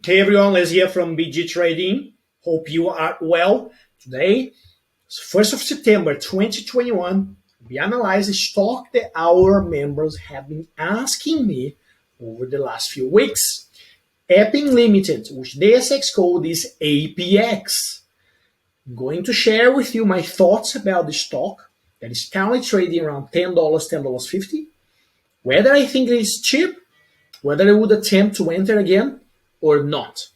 Hey everyone, Les here from BG Trading. Hope you are well. Today, 1st of September 2021, we analyze a stock that our members have been asking me over the last few weeks. Appen Limited, which the ASX code is APX. I'm going to share with you my thoughts about the stock that is currently trading around $10, $10.50, whether I think it is cheap, whether I would attempt to enter again or not.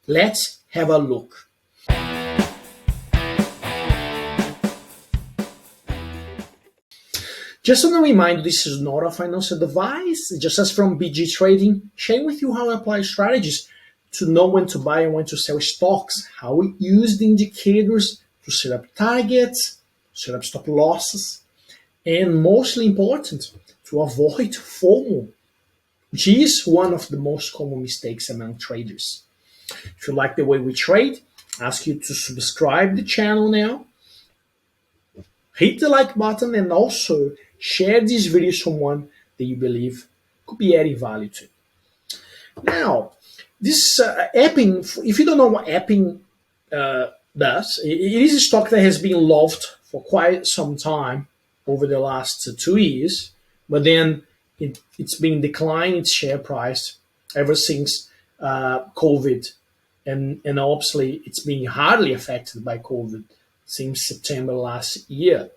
Let's have a look. Just a reminder, this is not a financial advice, just as from BG Trading, sharing with you how I apply strategies to know when to buy and when to sell stocks, how we use the indicators to set up targets, set up stop losses, and mostly important, to avoid FOMO, which is one of the most common mistakes among traders. If you like the way we trade, I ask you to subscribe to the channel now, hit the like button, and also share this video with someone that you believe could be adding value to. Now, this Appen, if you don't know what Appen does, it is a stock that has been loved for quite some time over the last 2 years, but then it's been declining its share price ever since COVID, and obviously it's been hardly affected by COVID since September last year,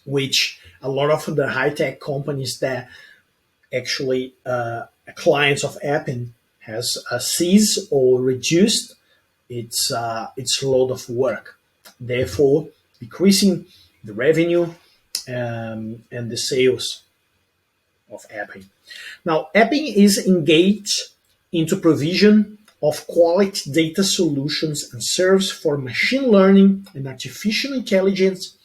which a lot of the high-tech companies that actually clients of Appen has ceased or reduced its load of work, therefore decreasing the revenue and the sales of Appen. Now, Appen is engaged into provision of quality data solutions and serves for machine learning and artificial intelligence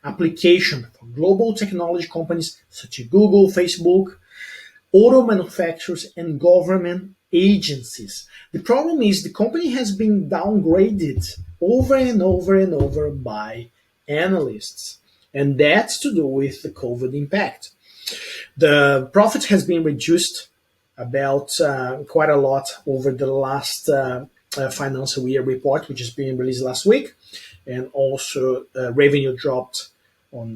application for global technology companies such as Google, Facebook, auto manufacturers, and government agencies. The problem is the company has been downgraded over and over and over by analysts, and that's to do with the COVID impact. The profit has been reduced about quite a lot over the last financial year report, which is being released last week, and also revenue dropped on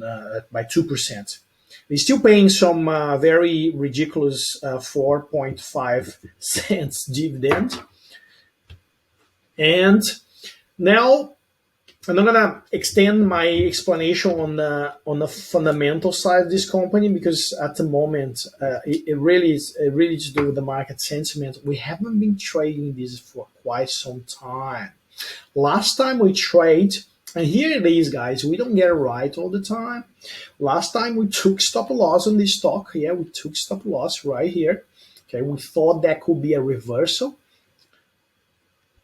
by 2%. They're still paying some very ridiculous 4.5 cents dividend. And now I'm not gonna extend my explanation on the fundamental side of this company, because at the moment it really is to do with the market sentiment. We haven't been trading this for quite some time. Last time we trade, and here it is, guys, we don't get it right all the time. Last time we took stop loss on this stock. Yeah, we took stop loss right here. Okay, we thought that could be a reversal.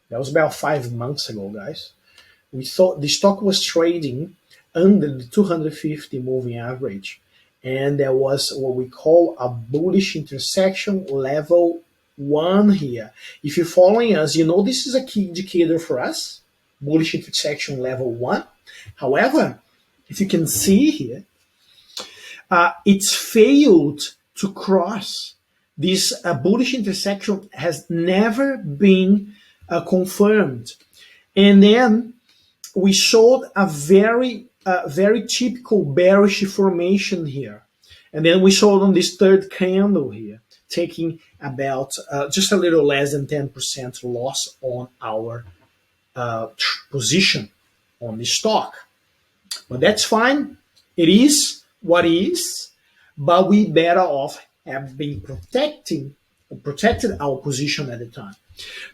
That was about 5 months ago, guys. We thought the stock was trading under the 250 moving average, and there was what we call a bullish intersection level 1 here. If you're following us, you know this is a key indicator for us, bullish intersection level 1. However, if you can see here, it's failed to cross. This bullish intersection has never been confirmed. And then we showed a very typical bearish formation here. And then we showed on this third candle here, taking about just a little less than 10% loss on our position on the stock. But that's fine. It is what it is, but we better off have been protected our position at the time.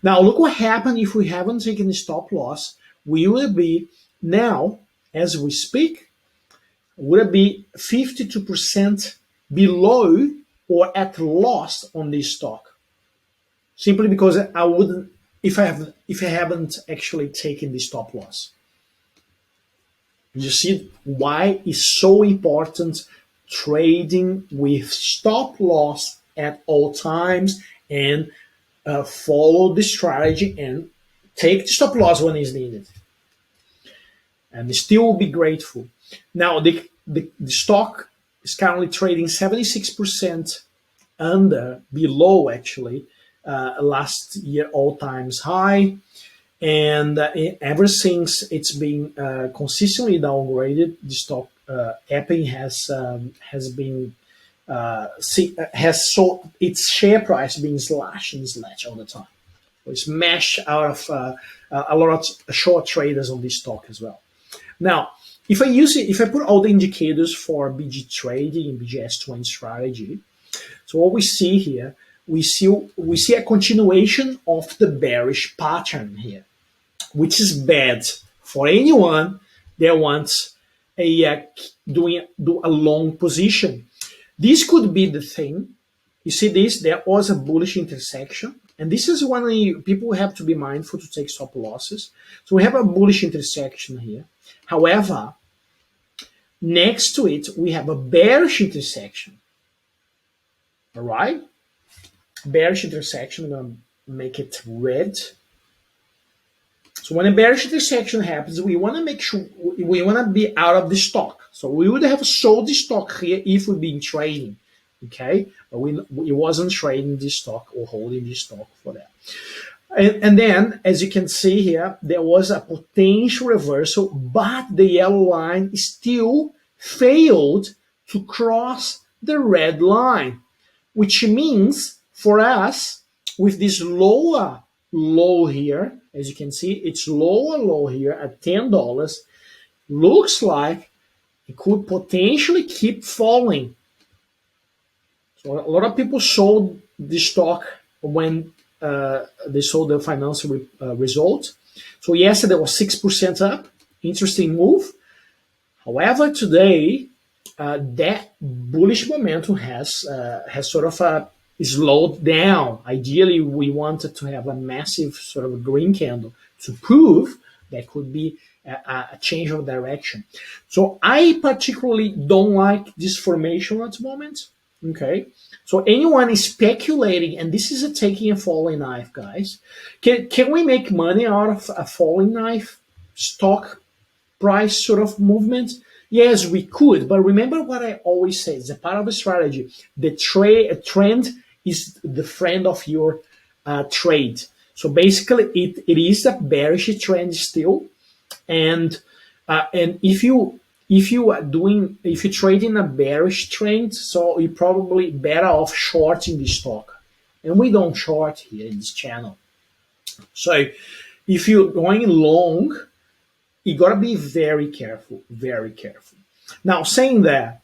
Now, look what happened if we haven't taken the stop loss. We will be now, as we speak, would be 52% below or at loss on this stock, simply because I wouldn't, if I haven't actually taken the stop loss. You see why it's so important trading with stop loss at all times, and follow the strategy and take the stop loss when it's needed. And still will be grateful. Now, the stock is currently trading 76% below actually last year all times high, and ever since it's been consistently downgraded, the stock Appen has been has sold its share price being slashed and slashed all the time. So it's mashed out of a lot of short traders on this stock as well. Now, if I put all the indicators for BG trading and BGS20 strategy, so what we see here, we see a continuation of the bearish pattern here, which is bad for anyone that wants do a long position. This could be the thing. You see this, there was a bullish intersection, and this is when people have to be mindful to take stop losses. So we have a bullish intersection here. However, next to it, we have a bearish intersection. All right? Bearish intersection, I'm going to make it red. So when a bearish intersection happens, we want to make sure we want to be out of the stock. So we would have sold the stock here if we've been trading, okay? But it wasn't trading this stock or holding this stock for that. And then, as you can see here, there was a potential reversal, but the yellow line still failed to cross the red line, which means for us, with this lower low here, as you can see, it's lower low here at $10, looks like it could potentially keep falling. So a lot of people sold the stock when they saw the financial result. So yesterday was 6% up, interesting move. However, today that bullish momentum has sort of slowed down. Ideally, we wanted to have a massive sort of green candle to prove that could be a change of direction. So I particularly don't like this formation at the moment. Okay, so anyone is speculating, and this is a taking a falling knife, guys. Can we make money out of a falling knife stock price sort of movement? Yes, we could, but remember what I always say, it's a part of the strategy. The trend is the friend of your trade. So basically, it is a bearish trend still, and if you're trading a bearish trend, so you're probably better off shorting the stock, and we don't short here in this channel. So if you're going long, you gotta be very careful, very careful. Now, saying that,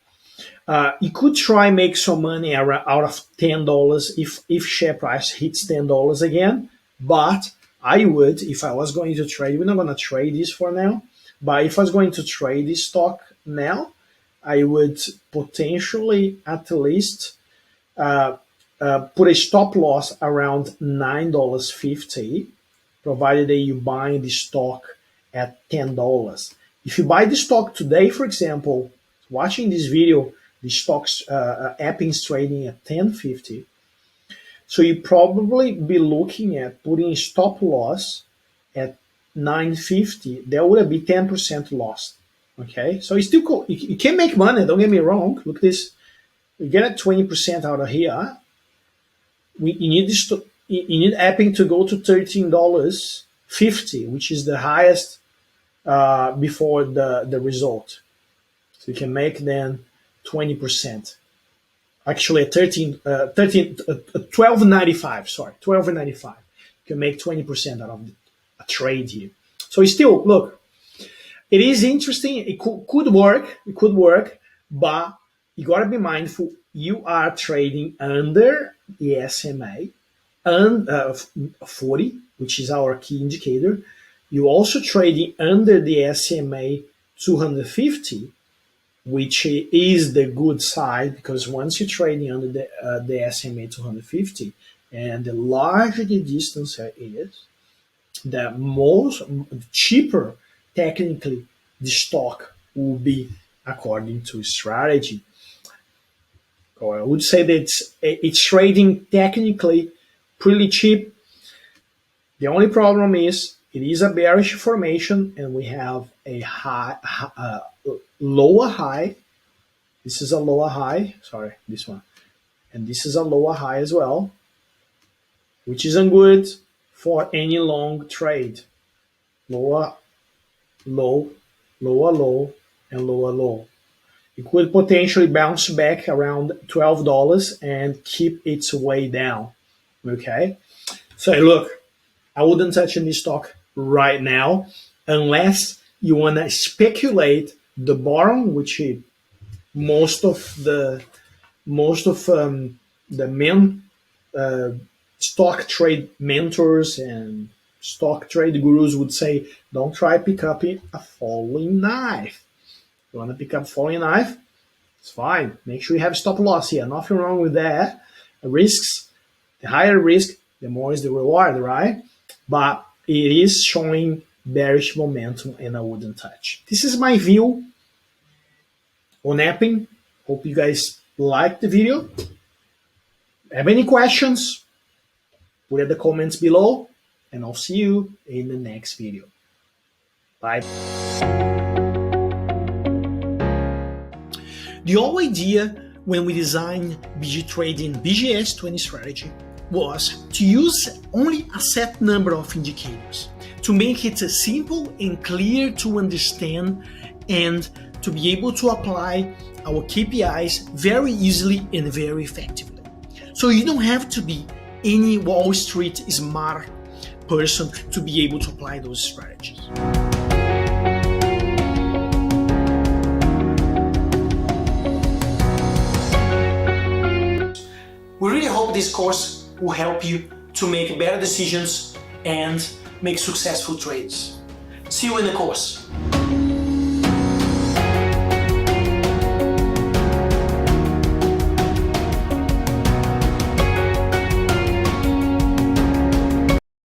you could try make some money out of $10 if share price hits $10 again. But I would, if I was going to trade, we're not gonna trade this for now. But if I was going to trade this stock now, I would potentially at least put a stop loss around $9.50, provided that you buy the stock at $10. If you buy the stock today, for example, watching this video, the stock's Appen is trading at $10.50. So you probably be looking at putting a stop loss at $9.50. There would be 10% loss. Okay, so it's still cool. You can make money. Don't get me wrong. Look at this. You get a 20% out of here. You need Appen to go to $13.50, which is the highest before the result. So you can make then 20%. Actually, $12.95. Sorry, $12.95. You can make 20% out of a trade here. So it's still, look, it is interesting. It could work. It could work, but you gotta be mindful. You are trading under the SMA and 40, which is our key indicator. You also trading under the SMA 250, which is the good side, because once you're trading under the SMA 250, and the larger the distance is, the cheaper technically the stock will be according to strategy. Or I would say that it's trading technically pretty cheap. The only problem is it is a bearish formation, and we have a lower high. This is a lower high. Sorry, this one. And this is a lower high as well. which isn't good for any long trade. Lower, low, lower, low, and lower, low. It could potentially bounce back around $12 and keep its way down. Okay, so look, I wouldn't touch any stock right now unless you want to speculate the bottom, which most of the men uh, stock trade mentors and stock trade gurus would say, don't try pick up a falling knife. You want to pick up a falling knife? It's fine. Make sure you have stop loss here. Nothing wrong with that. Risks, the higher risk, the more is the reward, right? But it is showing bearish momentum and I wouldn't touch. This is my view on Appen. Hope you guys liked the video. Have any questions? Put in the comments below and I'll see you in the next video. Bye. The whole idea when we designed BG Trading BGS 20 strategy was to use only a set number of indicators to make it simple and clear to understand and to be able to apply our KPIs very easily and very effectively. So you don't have to be any Wall Street smart person to be able to apply those strategies. We really hope this course will help you to make better decisions and make successful trades. See you in the course.